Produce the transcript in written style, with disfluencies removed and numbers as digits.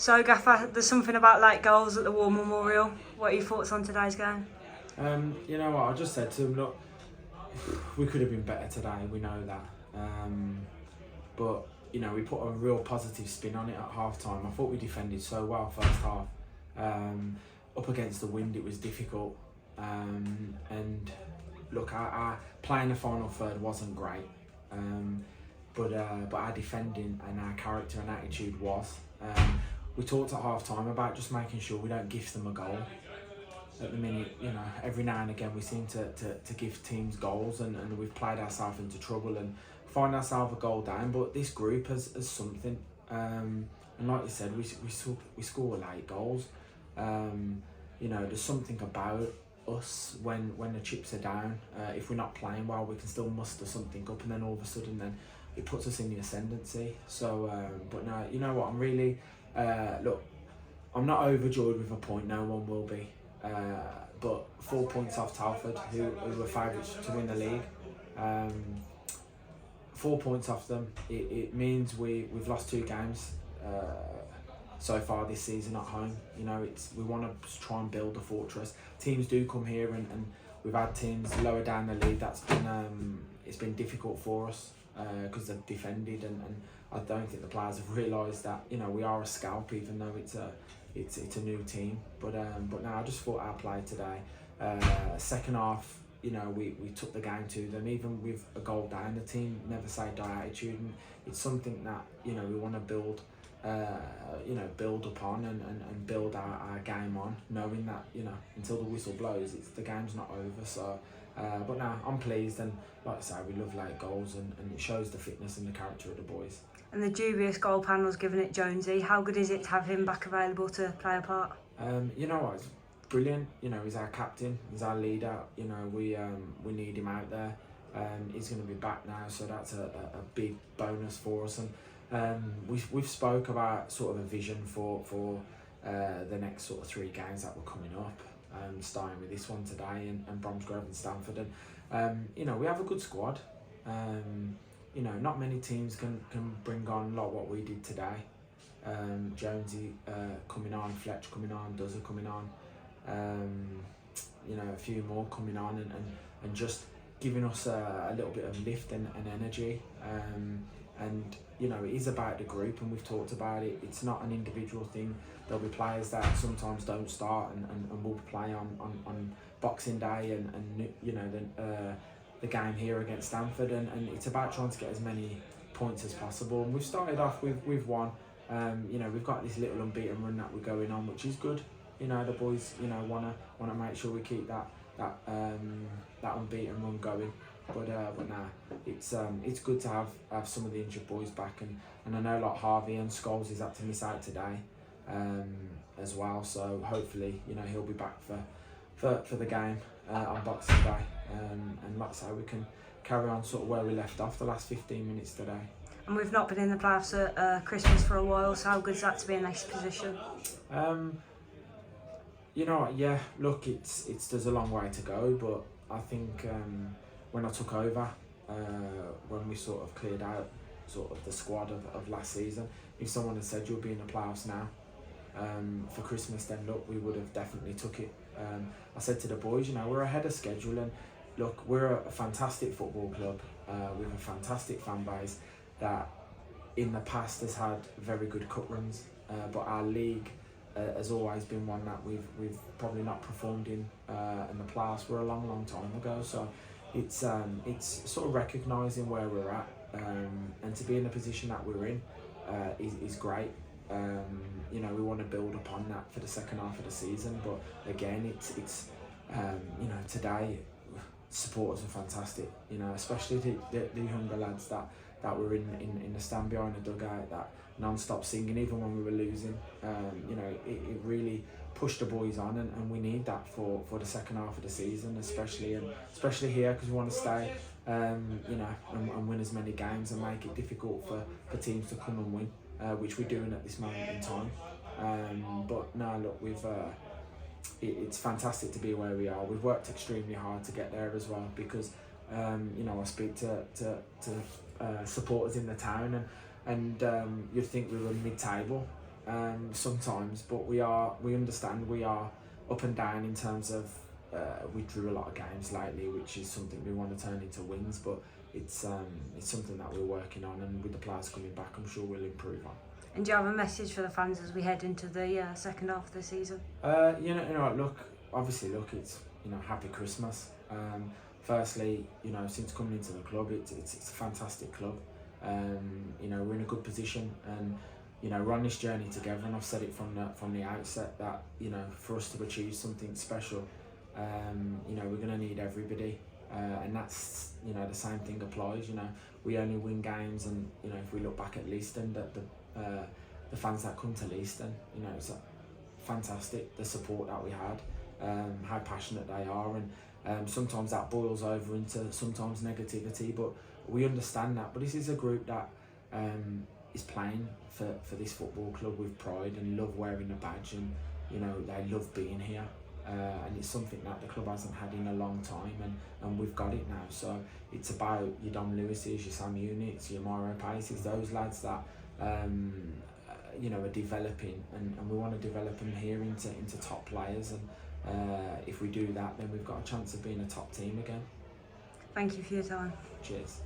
So, Gaffer, there's something about late goals at the War Memorial. What are your thoughts on today's game? You know what, I just said to him, look, we could have been better today, we know that. But, you know, we put a real positive spin on it at half-time. I thought we defended so well first half. Up against the wind, it was difficult. And look, our playing the final third wasn't great. But our defending and our character and attitude was. We talked at half-time about just making sure we don't gift them a goal. At the minute, you know, every now and again we seem to give teams goals, and we've played ourselves into trouble and find ourselves a goal down. But this group has something, and like you said, we score late goals. You know, there's something about us when the chips are down. If we're not playing well, we can still muster something up, and then all of a sudden, then it puts us in the ascendancy. So, but no, you know what? I'm really look. I'm not overjoyed with a point. No one will be. But 4 points off Telford, who were favourites to win the league. 4 points off them. It means we've lost 2 games so far this season at home. You know, we want to try and build a fortress. Teams do come here, and we've had teams lower down the league. That's been it's been difficult for us because they've defended, and I don't think the players have realised that, you know, we are a scalp, even though it's a new team. But no, I just thought our play today, second half, you know, we took the game to them, even with a goal down. The team never say die attitude, and it's something that, you know, we want to build, you know, build upon and build our game on, knowing that, you know, until the whistle blows, the game's not over. So, but no, I'm pleased, and like I say, we love late goals, and it shows the fitness and the character of the boys. And the dubious goal panel's given it Jonesy. How good is it to have him back available to play a part? You know what, it's brilliant. You know, he's our captain, he's our leader. You know, we need him out there. He's going to be back now, so that's a big bonus for us. And we've spoke about sort of a vision for the next sort of 3 games that were coming up. Starting with this one today, and Bromsgrove and Stamford. And you know, we have a good squad. You know, not many teams can bring on like what we did today. Jonesy coming on, Fletch coming on, Duzzer coming on. You know, a few more coming on, and just giving us a little bit of lift and energy. And you know, it is about the group, and we've talked about it. It's not an individual thing. There'll be players that sometimes don't start and will play on Boxing Day and you know, the game here against Stamford, and it's about trying to get as many points as possible. And we've started off with 1. You know, we've got this little unbeaten run that we're going on, which is good. You know, the boys, you know, wanna make sure we keep that unbeaten run going. But nah, it's good to have some of the injured boys back, and I know like Harvey and Scholes is had to miss out today as well. So hopefully, you know, he'll be back for the game on Boxing Day, and like I say, we can carry on sort of where we left off the last 15 minutes today. And we've not been in the playoffs at Christmas for a while, so how good is that to be in this position? You know what, yeah, look, there's a long way to go, but I think when I took over, when we sort of cleared out sort of the squad of last season, if someone had said you'll be in the playoffs now for Christmas, then look, we would have definitely took it. I said to the boys, you know, we're ahead of schedule, and look, we're a fantastic football club with a fantastic fan base that in the past has had very good cup runs, but our league has always been one that we've probably not performed in the playoffs for a long time ago. So it's sort of recognising where we're at, and to be in the position that we're in is great. You know, we want to build upon that for the second half of the season, but again, it's you know, today supporters are fantastic. You know, especially the younger lads that were in the stand behind the dugout, that non-stop singing even when we were losing. You know, it really pushed the boys on, and we need that for the second half of the season, especially here, because we want to stay, you know, and win as many games and make it difficult for teams to come and win, which we're doing at this moment in time. But no, look, it's fantastic to be where we are. We've worked extremely hard to get there as well, because you know, I speak to supporters in the town, and you'd think we were mid-table, sometimes, but we understand we are up and down in terms of we drew a lot of games lately, which is something we want to turn into wins, but it's something that we're working on, and with the players coming back, I'm sure we'll improve on. And do you have a message for the fans as we head into the second half of the season? Obviously, it's happy Christmas. Firstly, since coming into the club, it's a fantastic club. We're in a good position, and we're on this journey together. And I've said it from the outset that for us to achieve something special, we're going to need everybody, and that's the same thing applies. We only win games, and if we look back at Leiston, the fans that come to Leiston, it's fantastic, the support that we had, how passionate they are, and sometimes that boils over into sometimes negativity, but we understand that. But this is a group that is playing for this football club with pride and love wearing the badge, and they love being here, and it's something that the club hasn't had in a long time, and we've got it now. So it's about your Dom Lewis's, your Sam Units, your Mauro Paces, those lads that are developing, and we want to develop them here into top players, and if we do that, then we've got a chance of being a top team again. Thank you for your time. Cheers.